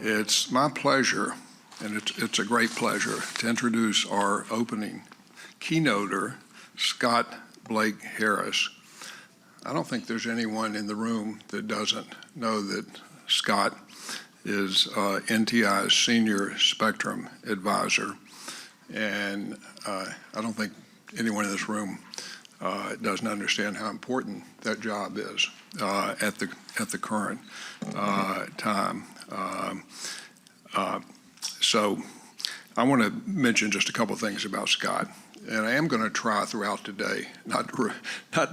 It's my pleasure, and it's a great pleasure, to introduce our opening keynoter, Scott Blake Harris. I don't think there's anyone in the room that doesn't know that Scott is NTI's Senior Spectrum Advisor, and I don't think anyone in this room doesn't understand how important that job is at the current time. So I want to mention just a couple things about Scott, and I am going to try throughout today not to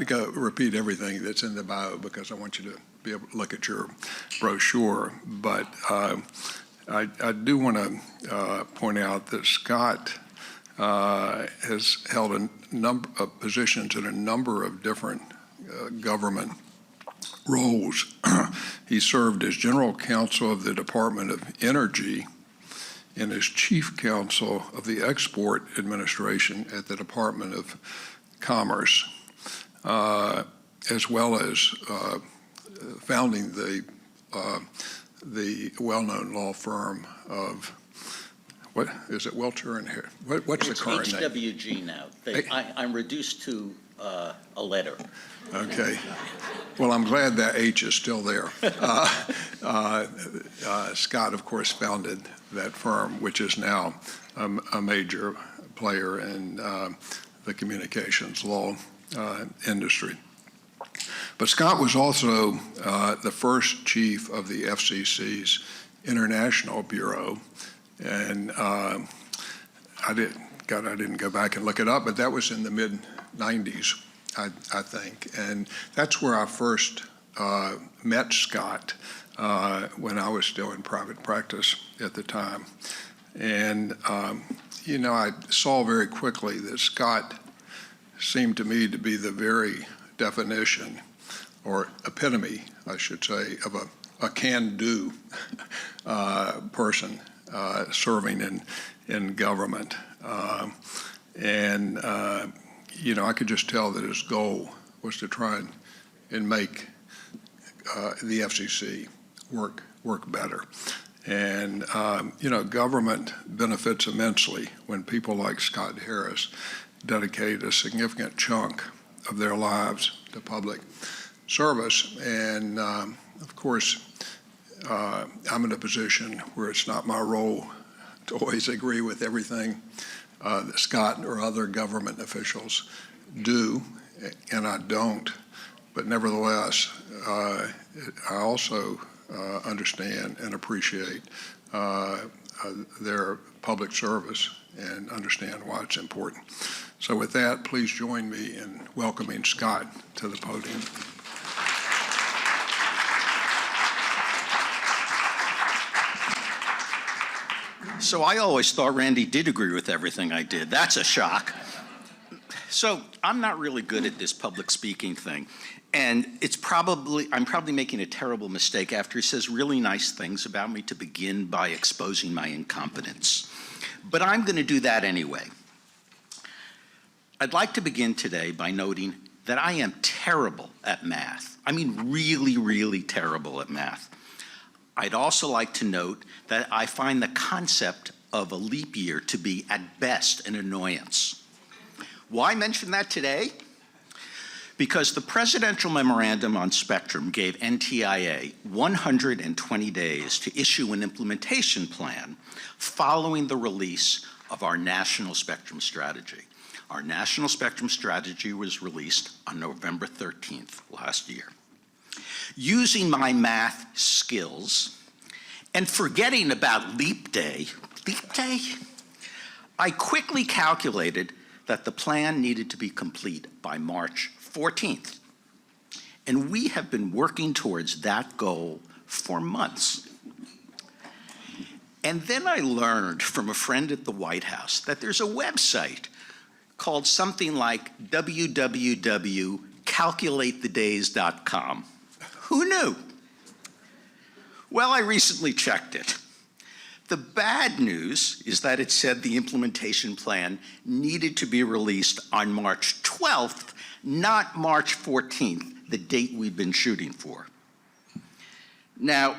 go repeat everything that's in the bio, because I want you to be able to look at your brochure. But I do want to point out that Scott has held a number of positions in a number of different government roles. He served as General Counsel of the Department of Energy and as Chief Counsel of the Export Administration at the Department of Commerce, as well as founding the well-known law firm of, what is it, Welcher and Harris? What's the current name? It's HWG now. I'm reduced to a letter. Okay. Well, I'm glad that H is still there. Scott, of course, founded that firm, which is now a major player in the communications law industry. But Scott was also the first chief of the FCC's International Bureau, and I didn't go back and look it up, but that was in the mid-90s, I think, and that's where I first met Scott when I was still in private practice at the time. And you know, I saw very quickly that Scott seemed to me to be the very definition, or epitome, I should say, of a can-do person serving in government. You know, I could just tell that his goal was to try and make the FCC work better. And, you know, government benefits immensely when people like Scott Harris dedicate a significant chunk of their lives to public service. And, of course, I'm in a position where it's not my role to always agree with everything that Scott or other government officials do, and I don't. But nevertheless, I also understand and appreciate their public service and understand why it's important. So with that, please join me in welcoming Scott to the podium. So I always thought Randy did agree with everything I did. That's a shock. So I'm not really good at this public speaking thing. And I'm probably making a terrible mistake after he says really nice things about me to begin by exposing my incompetence. But I'm going to do that anyway. I'd like to begin today by noting that I am terrible at math. I mean, really, really terrible at math. I'd also like to note that I find the concept of a leap year to be, at best, an annoyance. Why mention that today? Because the presidential memorandum on spectrum gave NTIA 120 days to issue an implementation plan following the release of our national spectrum strategy. Our national spectrum strategy was released on November 13th last year. Using my math skills and forgetting about leap day, I quickly calculated that the plan needed to be complete by March 14th. And we have been working towards that goal for months. And then I learned from a friend at the White House that there's a website called something like www.calculatethedays.com. Who knew? Well, I recently checked it. The bad news is that it said the implementation plan needed to be released on March 12th, not March 14th, the date we've been shooting for. Now,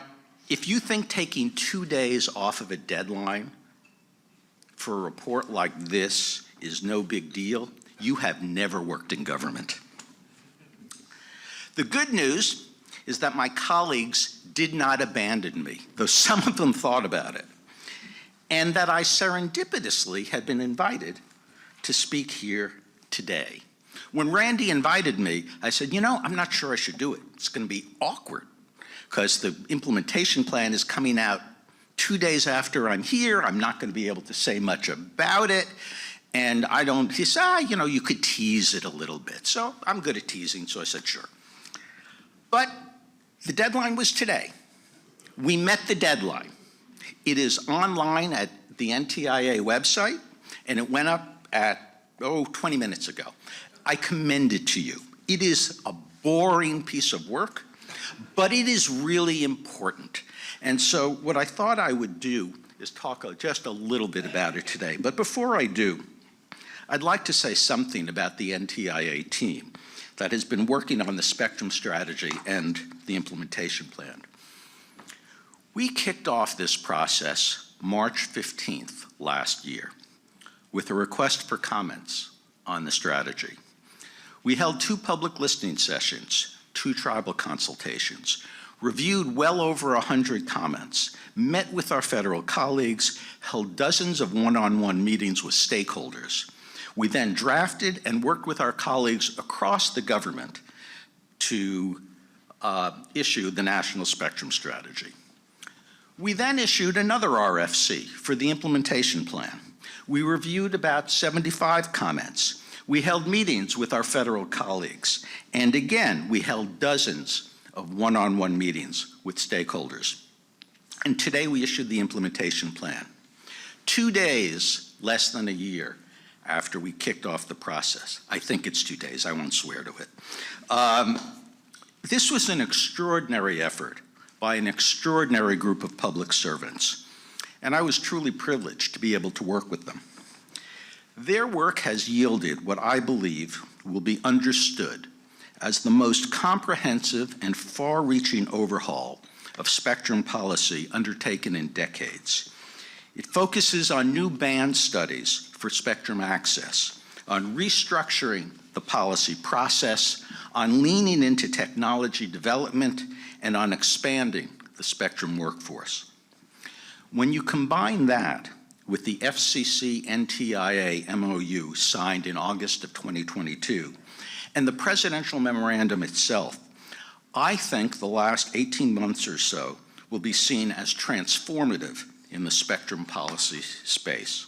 If you think taking 2 days off of a deadline for a report like this is no big deal, you have never worked in government. The good news is that my colleagues did not abandon me, though some of them thought about it, and that I serendipitously had been invited to speak here today. When Randy invited me, I said, you know, I'm not sure I should do it. It's going to be awkward because the implementation plan is coming out 2 days after I'm here. I'm not going to be able to say much about it. And he said, you know, you could tease it a little bit. So I'm good at teasing, so I said, sure. But the deadline was today. We met the deadline. It is online at the NTIA website, and it went up at, 20 minutes ago. I commend it to you. It is a boring piece of work, but it is really important. And so what I thought I would do is talk just a little bit about it today. But before I do, I'd like to say something about the NTIA team that has been working on the spectrum strategy and the implementation plan. We kicked off this process March 15th last year with a request for comments on the strategy. We held 2 public listening sessions, 2 tribal consultations, reviewed well over 100 comments, met with our federal colleagues, held dozens of one-on-one meetings with stakeholders. We then drafted and worked with our colleagues across the government to issue the National Spectrum Strategy. We then issued another RFC for the implementation plan. We reviewed about 75 comments. We held meetings with our federal colleagues. And again, we held dozens of one-on-one meetings with stakeholders. And today we issued the implementation plan. 2 days, less than a year, after we kicked off the process. I think it's 2 days, I won't swear to it. This was an extraordinary effort by an extraordinary group of public servants, and I was truly privileged to be able to work with them. Their work has yielded what I believe will be understood as the most comprehensive and far-reaching overhaul of spectrum policy undertaken in decades. It focuses on new band studies for spectrum access, on restructuring the policy process, on leaning into technology development, and on expanding the spectrum workforce. When you combine that with the FCC NTIA MOU signed in August of 2022 and the presidential memorandum itself, I think the last 18 months or so will be seen as transformative in the spectrum policy space.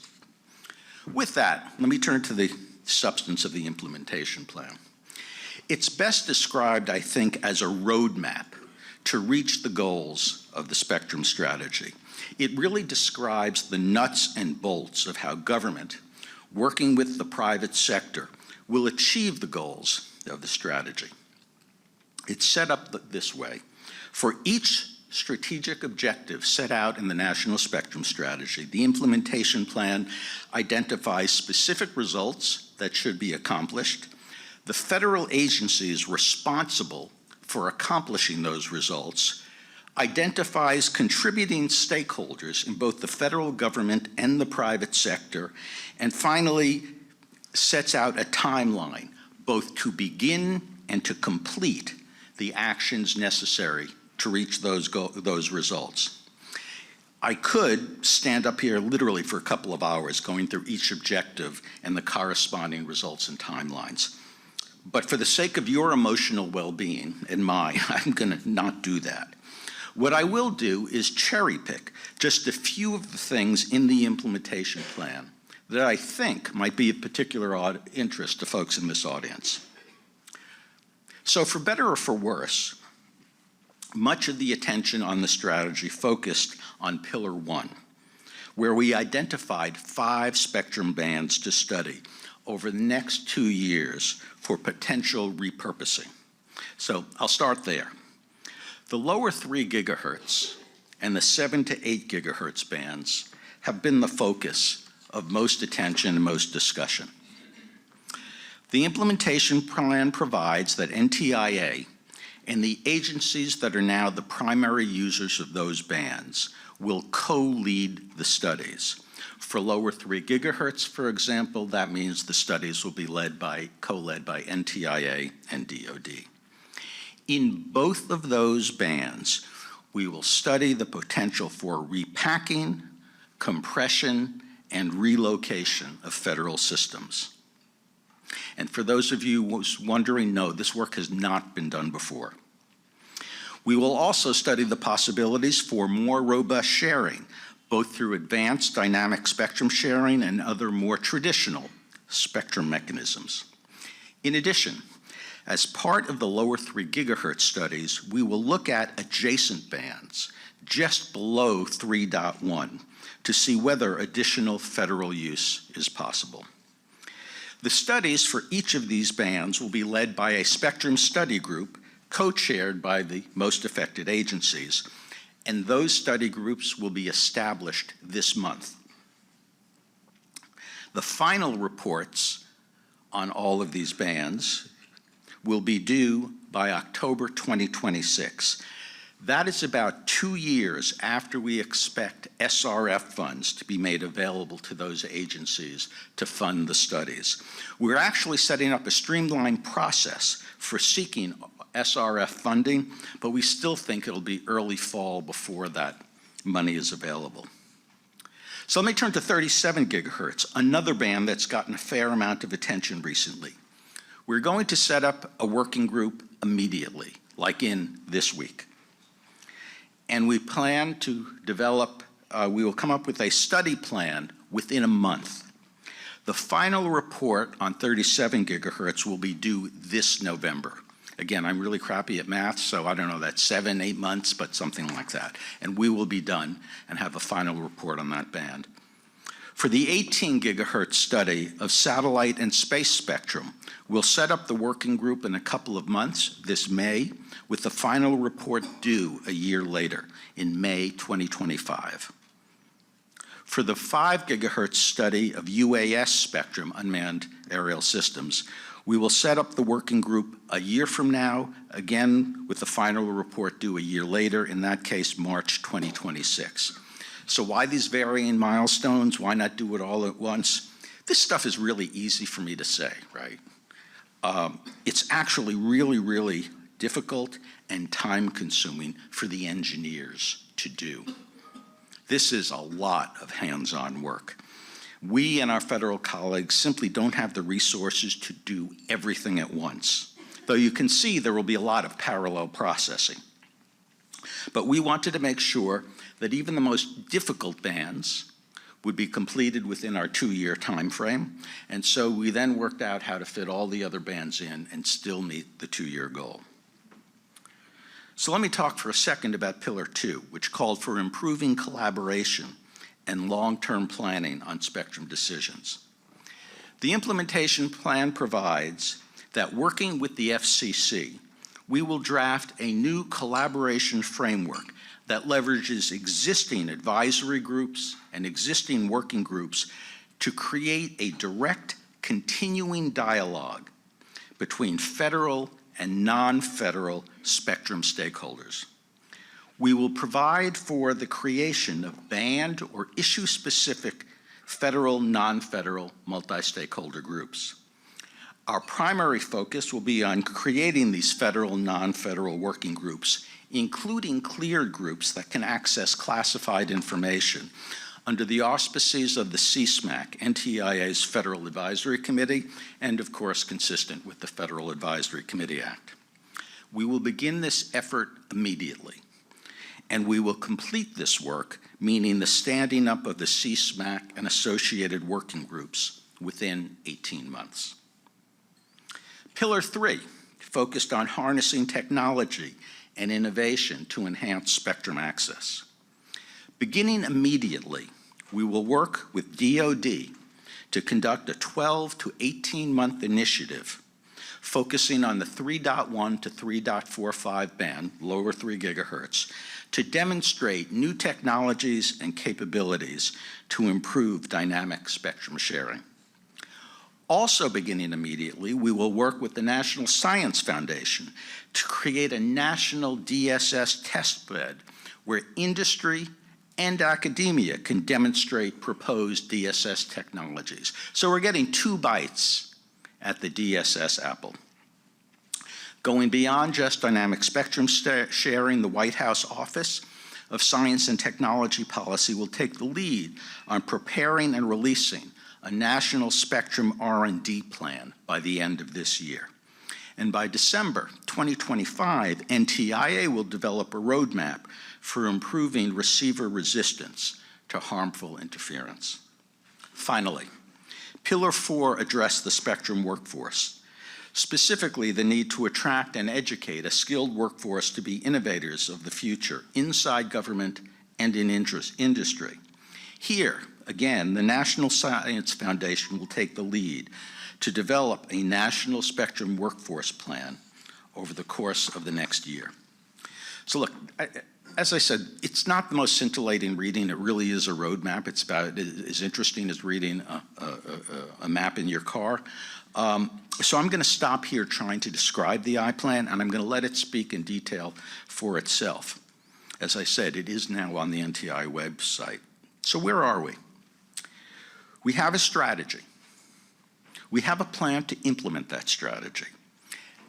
With that, let me turn to the substance of the implementation plan. It's best described, I think, as a roadmap to reach the goals of the spectrum strategy. It really describes the nuts and bolts of how government, working with the private sector, will achieve the goals of the strategy. It's set up this way. For each strategic objective set out in the National Spectrum Strategy, the implementation plan identifies specific results that should be accomplished. The federal agencies responsible for accomplishing those results identifies contributing stakeholders in both the federal government and the private sector, and finally sets out a timeline both to begin and to complete the actions necessary to reach those results. I could stand up here literally for a couple of hours going through each objective and the corresponding results and timelines. But for the sake of your emotional well-being and mine, I'm going to not do that. What I will do is cherry pick just a few of the things in the implementation plan that I think might be of particular interest to folks in this audience. So for better or for worse, much of the attention on the strategy focused on Pillar 1, where we identified 5 spectrum bands to study over the next 2 years for potential repurposing. So I'll start there. The lower 3 gigahertz and the 7 to 8 gigahertz bands have been the focus of most attention and most discussion. The implementation plan provides that NTIA And the agencies that are now the primary users of those bands will co-lead the studies. For lower 3 gigahertz, for example, that means the studies will be co-led by NTIA and DoD. In both of those bands, we will study the potential for repacking, compression, and relocation of federal systems. And for those of you who's wondering, no, this work has not been done before. We will also study the possibilities for more robust sharing, both through advanced dynamic spectrum sharing and other more traditional spectrum mechanisms. In addition, as part of the lower 3 gigahertz studies, we will look at adjacent bands just below 3.1 to see whether additional federal use is possible. The studies for each of these bands will be led by a spectrum study group co-chaired by the most affected agencies, and those study groups will be established this month. The final reports on all of these bands will be due by October 2026. That is about 2 years after we expect SRF funds to be made available to those agencies to fund the studies. We're actually setting up a streamlined process for seeking SRF funding, but we still think it'll be early fall before that money is available. So let me turn to 37 gigahertz, another band that's gotten a fair amount of attention recently. We're going to set up a working group immediately, like in this week. And we plan to develop, we will come up with a study plan within a month. The final report on 37 gigahertz will be due this November. Again, I'm really crappy at math, so I don't know, that's 7, 8 months, but something like that. And we will be done and have a final report on that band. For the 18 gigahertz study of satellite and space spectrum, we'll set up the working group in a couple of months, this May, with the final report due a year later, in May 2025. For the 5 gigahertz study of UAS spectrum, unmanned aerial systems, we will set up the working group a year from now, again with the final report due a year later, in that case, March 2026. So why these varying milestones? Why not do it all at once? This stuff is really easy for me to say, right? It's actually really, really difficult and time-consuming for the engineers to do. This is a lot of hands-on work. We and our federal colleagues simply don't have the resources to do everything at once, though you can see there will be a lot of parallel processing. But we wanted to make sure that even the most difficult bands would be completed within our 2-year time frame, and so we then worked out how to fit all the other bands in and still meet the 2-year goal. So let me talk for a second about Pillar 2, which called for improving collaboration and long-term planning on spectrum decisions. The implementation plan provides that working with the FCC, we will draft a new collaboration framework that leverages existing advisory groups and existing working groups to create a direct, continuing dialogue between federal and non-federal spectrum stakeholders. We will provide for the creation of band or issue-specific federal, non-federal, multi-stakeholder groups. Our primary focus will be on creating these federal, non-federal working groups, including cleared groups that can access classified information under the auspices of the CSMAC, NTIA's Federal Advisory Committee, and of course consistent with the Federal Advisory Committee Act. We will begin this effort immediately, and we will complete this work, meaning the standing up of the CSMAC and associated working groups, within 18 months. Pillar 3 focused on harnessing technology and innovation to enhance spectrum access. Beginning immediately, we will work with DoD to conduct a 12 to 18-month initiative focusing on the 3.1 to 3.45 band, lower 3 gigahertz, to demonstrate new technologies and capabilities to improve dynamic spectrum sharing. Also beginning immediately, we will work with the National Science Foundation to create a national DSS test bed where industry and academia can demonstrate proposed DSS technologies. So we're getting 2 bites at the DSS apple. Going beyond just dynamic spectrum sharing, the White House Office of Science and Technology Policy will take the lead on preparing and releasing a national spectrum R&D plan by the end of this year. And by December 2025, NTIA will develop a roadmap for improving receiver resistance to harmful interference. Finally, Pillar 4 addressed the spectrum workforce, specifically the need to attract and educate a skilled workforce to be innovators of the future inside government and in industry. Here, again, the National Science Foundation will take the lead to develop a national spectrum workforce plan over the course of the next year. So look, as I said, it's not the most scintillating reading. It really is a roadmap. It's about as interesting as reading a map in your car. So I'm going to stop here trying to describe the I-Plan, and I'm going to let it speak in detail for itself. As I said, it is now on the NTI website. So where are we? We have a strategy. We have a plan to implement that strategy.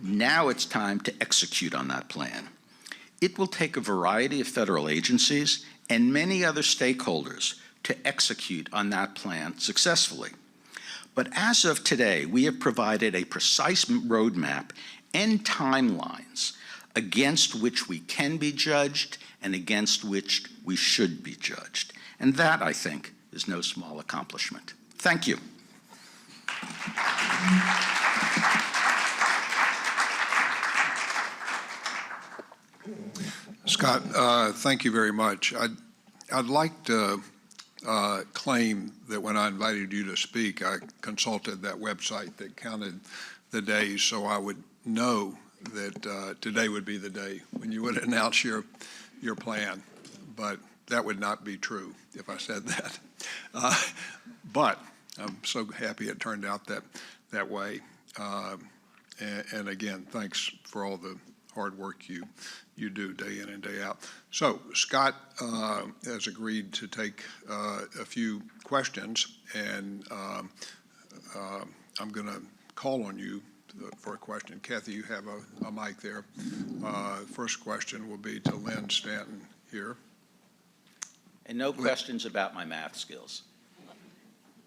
Now it's time to execute on that plan. It will take a variety of federal agencies and many other stakeholders to execute on that plan successfully. But as of today, we have provided a precise roadmap and timelines against which we can be judged and against which we should be judged. And that, I think, is no small accomplishment. Thank you. Scott, thank you very much. I'd like to claim that when I invited you to speak, I consulted that website that counted the days, so I would know that today would be the day when you would announce your plan. But that would not be true if I said that. But I'm so happy it turned out that way. And again, thanks for all the hard work you do day in and day out. So Scott has agreed to take a few questions, and I'm going to call on you for a question. Kathy, you have a mic there. First question will be to Lynn Stanton here. And no questions about my math skills.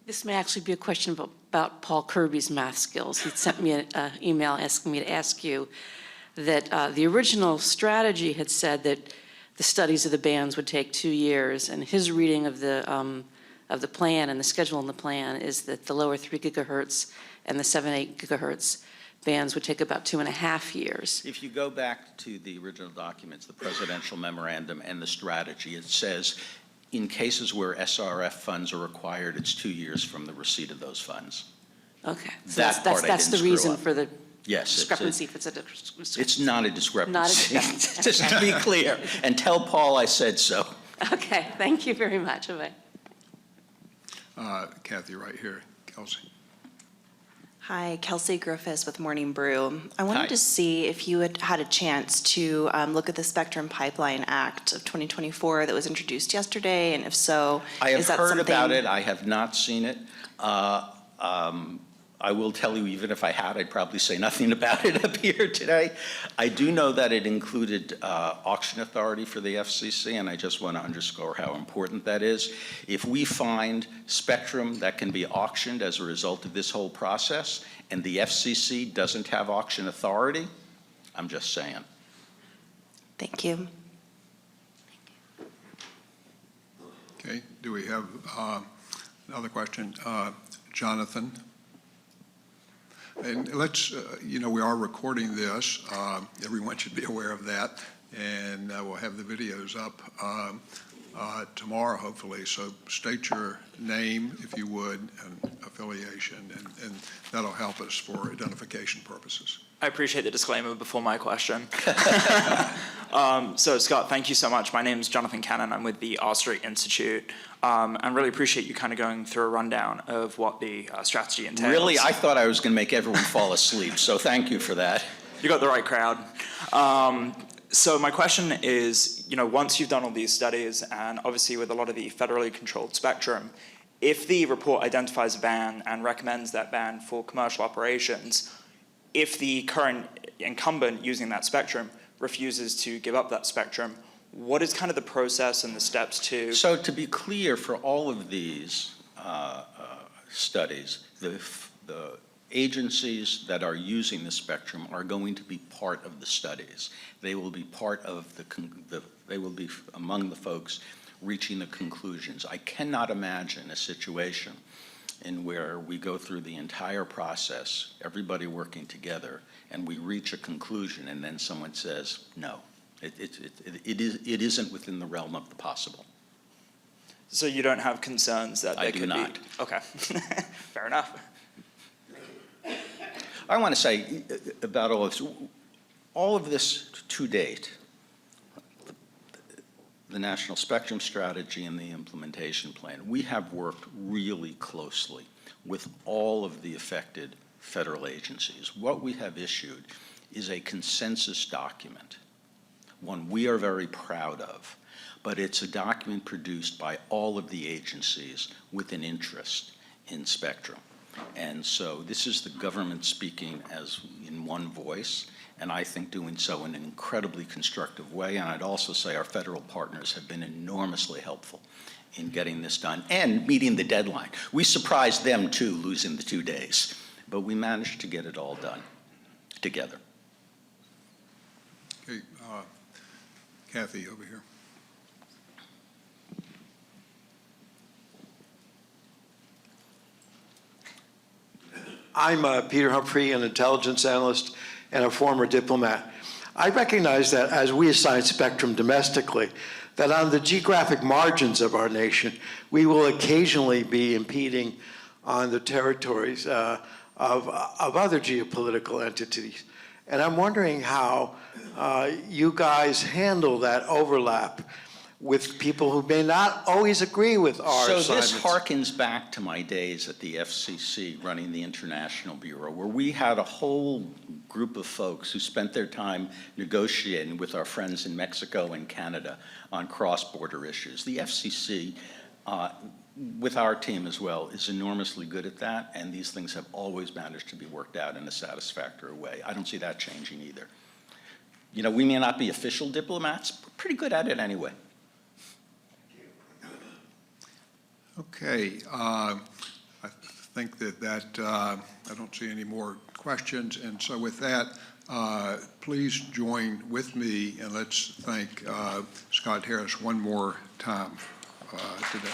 This may actually be a question about Paul Kirby's math skills. He sent me an email asking me to ask you that the original strategy had said that the studies of the bands would take 2 years, and his reading of the plan and the schedule in the plan is that the lower 3 gigahertz and the 7-8 gigahertz bands would take about 2.5 years. If you go back to the original documents, the presidential memorandum and the strategy, it says in cases where SRF funds are required, it's 2 years from the receipt of those funds. Okay, so That part I that's the didn't reason screw up. for the Yes. discrepancy, if it's a discrepancy. It's not a discrepancy. Not a discrepancy. Just to be clear, and tell Paul I said so. Okay, thank you very much. Bye. Kathy, right here. Kelsey. Hi, Kelsey Griffiths with Morning Brew. I wanted Hi. to see if you had a chance to look at the Spectrum Pipeline Act of 2024 that was introduced yesterday, and if so, I have is that heard something? about it. I have not seen it. I will tell you, even if I had, I'd probably say nothing about it up here today. I do know that it included auction authority for the FCC, and I just want to underscore how important that is. If we find spectrum that can be auctioned as a result of this whole process, and the FCC doesn't have auction authority, I'm just saying. Thank you. Okay, do we have another question? Jonathan? And let's, we are recording this. Everyone should be aware of that, and we'll have the videos up. tomorrow, hopefully. So state your name, if you would, and affiliation, and that'll help us for identification purposes. I appreciate the disclaimer before my question. So Scott, thank you so much. My name is Jonathan Cannon. I'm with the R Street Institute. And really appreciate you kind of going through a rundown of what the strategy entails. Really, I thought I was going to make everyone fall asleep, so thank you for that. You got the right crowd. So my question is, once you've done all these studies, and obviously with a lot of the federally controlled spectrum, if the report identifies a ban and recommends that ban for commercial operations, if the current incumbent using that spectrum refuses to give up that spectrum, what is kind of the process and the steps to? So to be clear, for all of these studies, the agencies that are using the spectrum are going to be part of the studies. They will be part of they will be among the folks reaching the conclusions. I cannot imagine a situation in where we go through the entire process, everybody working together, and we reach a conclusion, and then someone says, no, it isn't within the realm of the possible. So you don't have concerns that I there do could not. be? Okay, fair enough. I want to say about all of this to date, the National Spectrum Strategy and the implementation plan, we have worked really closely with all of the affected federal agencies. What we have issued is a consensus document, one we are very proud of, but it's a document produced by all of the agencies with an interest in spectrum. And so this is the government speaking as in one voice, and I think doing so in an incredibly constructive way. And I'd also say our federal partners have been enormously helpful in getting this done and meeting the deadline. We surprised them too, losing the 2 days, but we managed to get it all done together. Okay, Kathy over here. I'm Peter Humphrey, an intelligence analyst and a former diplomat. I recognize that as we assign spectrum domestically, that on the geographic margins of our nation, we will occasionally be impeding on the territories of other geopolitical entities. And I'm wondering how you guys handle that overlap with people who may not always agree with our So assignments. this harkens back to my days at the FCC running the International Bureau, where we had a whole group of folks who spent their time negotiating with our friends in Mexico and Canada on cross-border issues. The FCC, with our team as well, is enormously good at that, and these things have always managed to be worked out in a satisfactory way. I don't see that changing either. We may not be official diplomats, but pretty good at it anyway. Okay, I think that I don't see any more questions, and so with that, please join with me and let's thank Scott Harris one more time today.